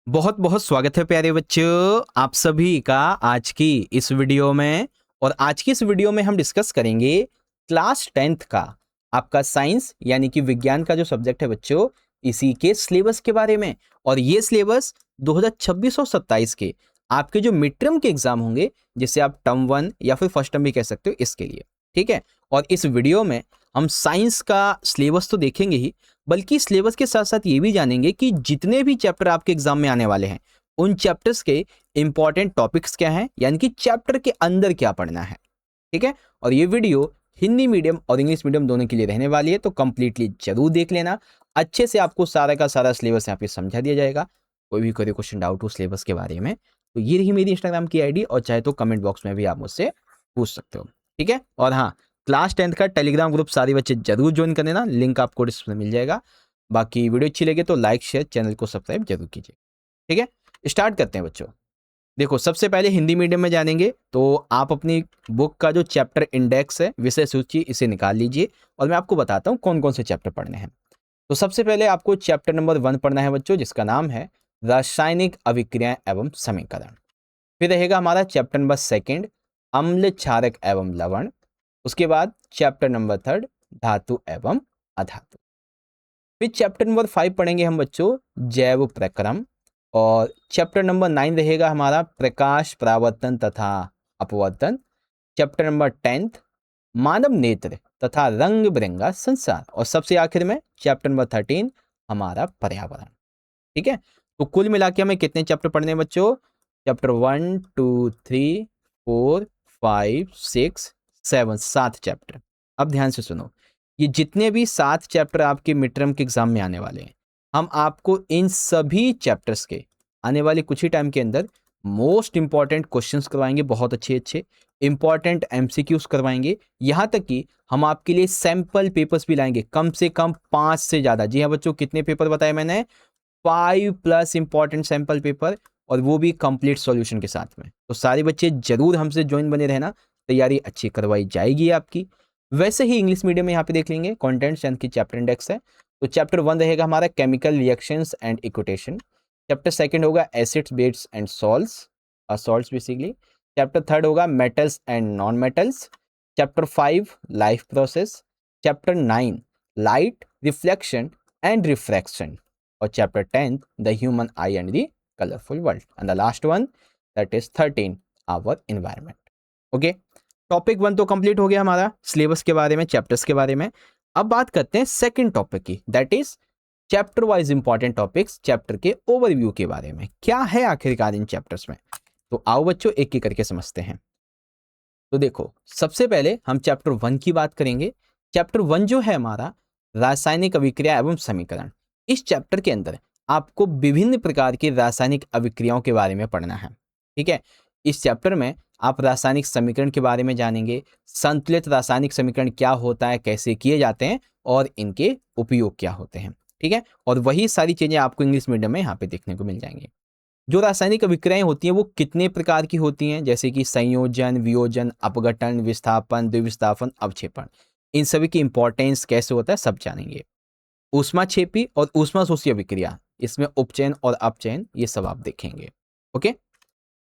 बहुत बहुत स्वागत है प्यारे बच्चों आप सभी का आज की इस वीडियो में। और आज की इस वीडियो में हम डिस्कस करेंगे क्लास 10th का आपका साइंस यानी कि विज्ञान का जो सब्जेक्ट है बच्चों, इसी के सिलेबस के बारे में। और ये सिलेबस 2026 और 27 के आपके जो मिड टर्म के एग्जाम होंगे, जिसे आप टर्म 1 या फिर फर्स्ट टर्म भी कह सकते हो, इसके लिए। ठीक है। और इस वीडियो में हम साइंस का सिलेबस तो देखेंगे ही, बल्कि सिलेबस के साथ साथ ये भी जानेंगे कि जितने भी चैप्टर आपके एग्जाम में आने वाले हैं उन चैप्टर्स के इंपॉर्टेंट टॉपिक्स क्या हैं, यानी कि चैप्टर के अंदर क्या पढ़ना है। ठीक है। और ये वीडियो हिंदी मीडियम और इंग्लिश मीडियम दोनों के लिए रहने वाली है, तो कंप्लीटली जरूर देख लेना। अच्छे से आपको सारा का सारा सिलेबस यहाँ पे समझा दिया जाएगा। कोई भी कोई क्वेश्चन डाउट हो सिलेबस के बारे में तो ये रही मेरी इंस्टाग्राम की आईडी, और चाहे तो कमेंट बॉक्स में भी आप मुझसे पूछ सकते हो। ठीक है। और हाँ, क्लास 10th का टेलीग्राम ग्रुप सारे बच्चे जरूर ज्वाइन कर लेना, लिंक आपको डिस्क्रिप्शन में मिल जाएगा। बाकी वीडियो अच्छी लगे तो लाइक शेयर, चैनल को सब्सक्राइब जरूर कीजिए। ठीक है, स्टार्ट करते हैं बच्चों। देखो, सबसे पहले हिंदी मीडियम में जानेंगे तो आप अपनी बुक का जो चैप्टर इंडेक्स है, विषय सूची, इसे निकाल लीजिए और मैं आपको बताता हूँ कौन कौन से चैप्टर पढ़ने हैं। तो सबसे पहले आपको चैप्टर नंबर 1 पढ़ना है बच्चों, जिसका नाम है रासायनिक अभिक्रियाएं एवं समीकरण। फिर रहेगा हमारा चैप्टर नंबर 2 अम्ल क्षारक एवं लवण। उसके बाद चैप्टर नंबर 3 धातु एवं अधातु। फिर चैप्टर नंबर 5 पढ़ेंगे हम बच्चों जैव प्रक्रम। और चैप्टर नंबर 9 रहेगा हमारा प्रकाश परावर्तन तथा अपवर्तन। चैप्टर नंबर 10 मानव नेत्र तथा रंग बिरंगा संसार। और सबसे आखिर में चैप्टर नंबर 13 हमारा पर्यावरण। ठीक है। तो कुल मिला के हमें कितने चैप्टर पढ़ने हैं बच्चों? Chapter 1 2 3 4 5 6 7, 7 chapter. अब ध्यान से सुनो, ये जितने भी 7 चैप्टर आपके मिड टर्म के एग्जाम में आने वाले हैं, हम आपको इन सभी चैप्टर्स के आने वाले कुछ ही टाइम के अंदर मोस्ट इंपॉर्टेंट क्वेश्चंस करवाएंगे, बहुत अच्छे अच्छे इंपॉर्टेंट एमसीक्यूज करवाएंगे। यहां तक कि हम आपके लिए सैंपल पेपर्स भी लाएंगे, कम से कम 5 से ज्यादा। जी हाँ बच्चों, कितने पेपर बताए मैंने? 5+ इंपॉर्टेंट सैंपल पेपर, और वो भी कंप्लीट सॉल्यूशन के साथ में। तो सारे बच्चे जरूर हमसे ज्वाइन बने रहना, तैयारी अच्छी करवाई जाएगी आपकी। वैसे ही इंग्लिश मीडियम में यहाँ पे देख लेंगे कंटेंट्स यानी कि चैप्टर इंडेक्स है। तो चैप्टर 1 रहेगा हमारा chemical reactions and equation. Chapter 2 होगा acids base and salts basically. Chapter 3 होगा metals and non metals. Chapter 5 life process. Chapter 9 light reflection and refraction. और chapter 10 the human eye and the colourful world. And the last one that is 13 our environment. Okay, topic 1 तो complete हो गया हमारा syllabus के बारे में, chapters के बारे में। अब बात करते हैं सेकंड टॉपिक की, that is chapter wise important topics, chapter के ओवरव्यू के बारे में। क्या है आखिरकार इन चैप्टर्स में? तो आओ बच्चों एक एक करके समझते हैं। तो देखो, सबसे पहले हम चैप्टर 1 की बात करेंगे। चैप्टर 1 जो है हमारा रासायनिक अभिक्रिया एवं समीकरण। इस चैप्टर के अंदर आपको विभिन्न प्रकार की रासायनिक अभिक्रियाओं के बारे में पढ़ना है। ठीक है। इस चैप्टर में आप रासायनिक समीकरण के बारे में जानेंगे, संतुलित रासायनिक समीकरण क्या होता है, कैसे किए जाते हैं और इनके उपयोग क्या होते हैं। ठीक है। और वही सारी चीजें आपको इंग्लिश मीडियम में यहाँ पे देखने को मिल जाएंगी। जो रासायनिक अभिक्रियाएं होती हैं वो कितने प्रकार की होती हैं, जैसे कि संयोजन, वियोजन, अपघटन, विस्थापन, द्विविस्थापन, अवक्षेपण। इन सभी की इंपॉर्टेंस कैसे होता है सब जानेंगे। ऊष्माक्षेपी और ऊष्माशोषी अभिक्रिया, इसमें उपचयन और अपचयन, ये सब आप देखेंगे। ओके।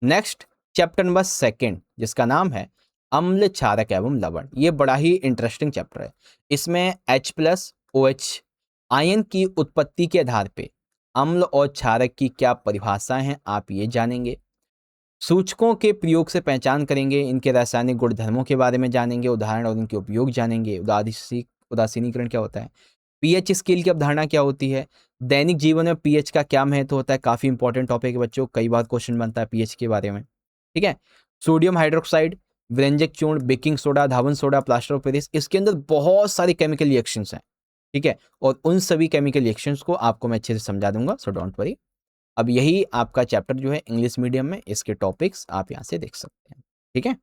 नेक्स्ट चैप्टर नंबर 2 जिसका नाम है अम्ल क्षारक एवं लवण। ये बड़ा ही इंटरेस्टिंग चैप्टर है। इसमें H+OH आयन की उत्पत्ति के आधार पे अम्ल और क्षारक की क्या परिभाषाएं हैं आप ये जानेंगे। सूचकों के प्रयोग से पहचान करेंगे, इनके रासायनिक गुणधर्मों के बारे में जानेंगे, उदाहरण और इनके उपयोग जानेंगे। उदासीनीकरण क्या होता है, पीएच स्केल की अवधारणा क्या होती है, दैनिक जीवन में पीएच का क्या महत्व होता है। काफी इंपॉर्टेंट टॉपिक है बच्चों, कई बार क्वेश्चन बनता है पीएच के बारे में। ठीक है। सोडियम हाइड्रोक्साइड, व्यंजक चूर्ण, baking soda, Dhawan soda, plaster of Paris, इसके अंदर बहुत सारी केमिकल रिएक्शंस हैं। ठीक है। और उन सभी केमिकल रिएक्शंस को आपको मैं अच्छे से समझा दूंगा, सो डोंट वरी। अब यही आपका चैप्टर जो है इंग्लिश मीडियम में, इसके टॉपिक्स आप यहाँ से देख सकते हैं। ठीक है।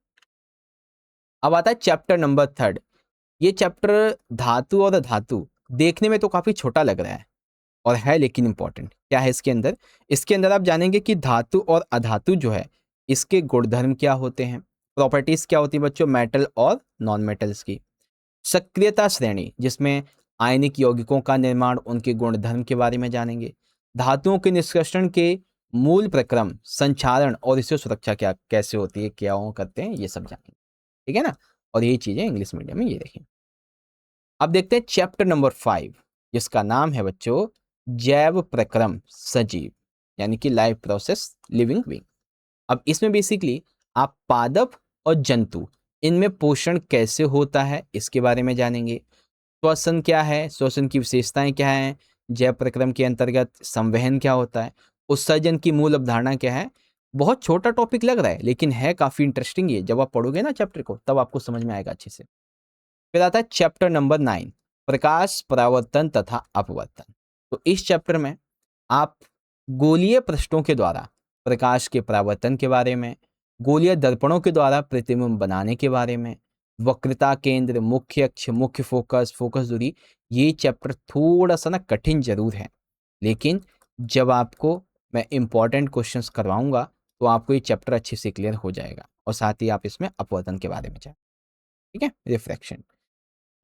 अब आता है चैप्टर नंबर 3। ये चैप्टर धातु और अधातु, देखने में तो काफी छोटा लग रहा है और है लेकिन इंपॉर्टेंट। क्या है इसके अंदर? इसके अंदर आप जानेंगे कि धातु और अधातु जो है इसके गुणधर्म क्या होते हैं, प्रॉपर्टीज क्या होती है बच्चों, मेटल और नॉन मेटल्स की। सक्रियता श्रेणी, जिसमें आयनिक यौगिकों का निर्माण, उनके गुणधर्म के बारे में जानेंगे। धातुओं के निष्कर्षण के मूल प्रक्रम, संचारण और इससे सुरक्षा क्या कैसे होती है, क्या वो करते हैं, ये सब जानेंगे, ठीक है ना। और यही चीजें इंग्लिश मीडियम में, ये देखिए। अब देखते हैं चैप्टर नंबर 5, जिसका नाम है बच्चों जैव प्रक्रम सजीव, यानी कि लाइव प्रोसेस लिविंग बीइंग। अब इसमें बेसिकली आप पादप और जंतु, इनमें पोषण कैसे होता है इसके बारे में जानेंगे। श्वसन क्या है, श्वसन की विशेषताएं क्या हैं, जैव प्रक्रम के अंतर्गत संवहन क्या होता है, उत्सर्जन की मूल अवधारणा क्या है। बहुत छोटा टॉपिक लग रहा है लेकिन है काफी इंटरेस्टिंग। ये जब आप पढ़ोगे ना चैप्टर को तब आपको समझ में आएगा अच्छे से। फिर आता है चैप्टर नंबर 9, प्रकाश परावर्तन तथा अपवर्तन। तो इस चैप्टर में आप गोलीय पृष्ठों के द्वारा प्रकाश के परावर्तन के बारे में, गोलीय दर्पणों के द्वारा प्रतिबिंब बनाने के बारे में, वक्रता केंद्र, मुख्य अक्ष, मुख्य फोकस, फोकस दूरी, ये चैप्टर थोड़ा सा ना कठिन जरूर है, लेकिन जब आपको मैं इंपॉर्टेंट क्वेश्चंस करवाऊंगा तो आपको ये चैप्टर अच्छे से क्लियर हो जाएगा। और साथ ही आप इसमें अपवर्तन के बारे में जाए, ठीक है, रिफ्रैक्शन।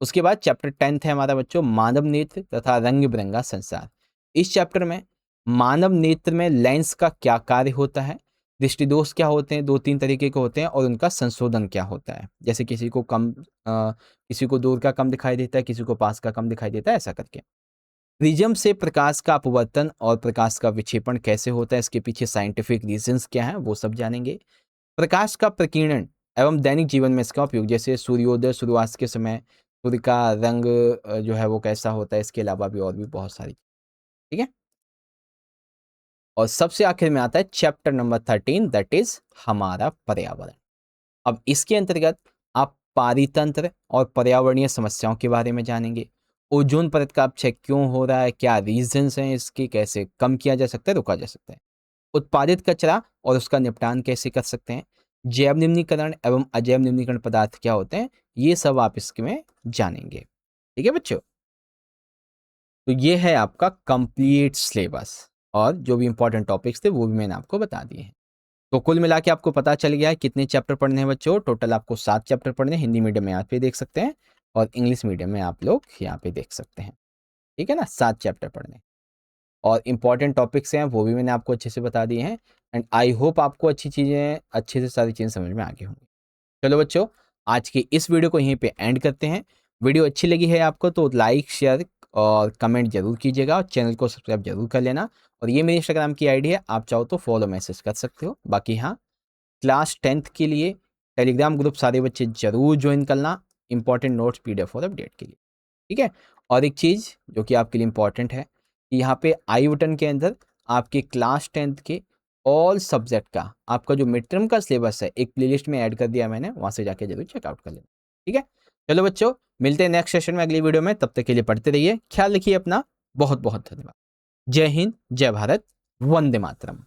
उसके बाद चैप्टर 10 है हमारा बच्चों मानव नेत्र तथा रंग बिरंगा संसार। इस चैप्टर में मानव नेत्र में लेंस का क्या कार्य होता है, दृष्टि दोष क्या होते हैं, 2-3 तरीके के होते हैं, और उनका संशोधन क्या होता है। जैसे किसी को किसी को दूर का कम दिखाई देता है, किसी को पास का कम दिखाई देता है, ऐसा करके। प्रिज्म से प्रकाश का अपवर्तन और प्रकाश का विक्षेपण कैसे होता है, इसके पीछे साइंटिफिक रीजंस क्या है, वो सब जानेंगे। प्रकाश का प्रकीर्णन एवं दैनिक जीवन में इसका उपयोग, जैसे सूर्योदय सूर्यास्त के समय सूर्य का रंग जो है वो कैसा होता है, इसके अलावा भी और भी बहुत सारी, ठीक है। और सबसे आखिर में आता है चैप्टर नंबर 13, दैट इज हमारा पर्यावरण। अब इसके अंतर्गत आप पारितंत्र और पर्यावरणीय समस्याओं के बारे में जानेंगे। ओजोन परत का अपक्षय क्यों हो रहा है, क्या रीजंस हैं इसके, कैसे कम किया जा सकता है, रोका जा सकता है। उत्पादित कचरा और उसका निपटान कैसे कर सकते हैं, जैव निम्नीकरण एवं अजैव निम्नीकरण पदार्थ क्या होते हैं, ये सब आप इसमें जानेंगे, ठीक है बच्चों। तो ये है आपका कंप्लीट सिलेबस, और जो भी इंपॉर्टेंट टॉपिक्स थे वो भी मैंने आपको बता दिए हैं। तो कुल मिला के आपको पता चल गया है कितने चैप्टर पढ़ने हैं बच्चों। टोटल आपको 7 चैप्टर पढ़ने हैं। हिंदी मीडियम में यहाँ पे देख सकते हैं और इंग्लिश मीडियम में आप लोग यहाँ पे देख सकते हैं, ठीक है ना। 7 चैप्टर पढ़ने और इंपॉर्टेंट टॉपिक्स हैं वो भी मैंने आपको अच्छे से बता दिए हैं। एंड आई होप आपको अच्छी चीज़ें, अच्छे से सारी चीज़ें समझ में आ गई होंगी। चलो बच्चों, आज की इस वीडियो को यहीं पे एंड करते हैं। वीडियो अच्छी लगी है आपको तो लाइक, शेयर और कमेंट जरूर कीजिएगा, और चैनल को सब्सक्राइब जरूर कर लेना। और ये मेरी इंस्टाग्राम की आईडी है, आप चाहो तो फॉलो मैसेज कर सकते हो। बाकी हाँ, क्लास 10th के लिए टेलीग्राम ग्रुप सारे बच्चे जरूर ज्वाइन करना, इंपॉर्टेंट नोट्स PDF और अपडेट के लिए, ठीक है। और एक चीज़ जो कि आपके लिए इंपॉर्टेंट है कि यहाँ पे आई बटन के अंदर आपके क्लास 10th के ऑल सब्जेक्ट का आपका जो मिड टर्म का सिलेबस है एक प्लेलिस्ट में ऐड कर दिया मैंने, वहाँ से जाके जरूर चेकआउट कर लेना, ठीक है। चलो बच्चों, मिलते हैं नेक्स्ट सेशन में अगली वीडियो में। तब तक के लिए पढ़ते रहिए, ख्याल रखिए अपना। बहुत बहुत धन्यवाद। जय हिंद, जय भारत, वंदे मातरम।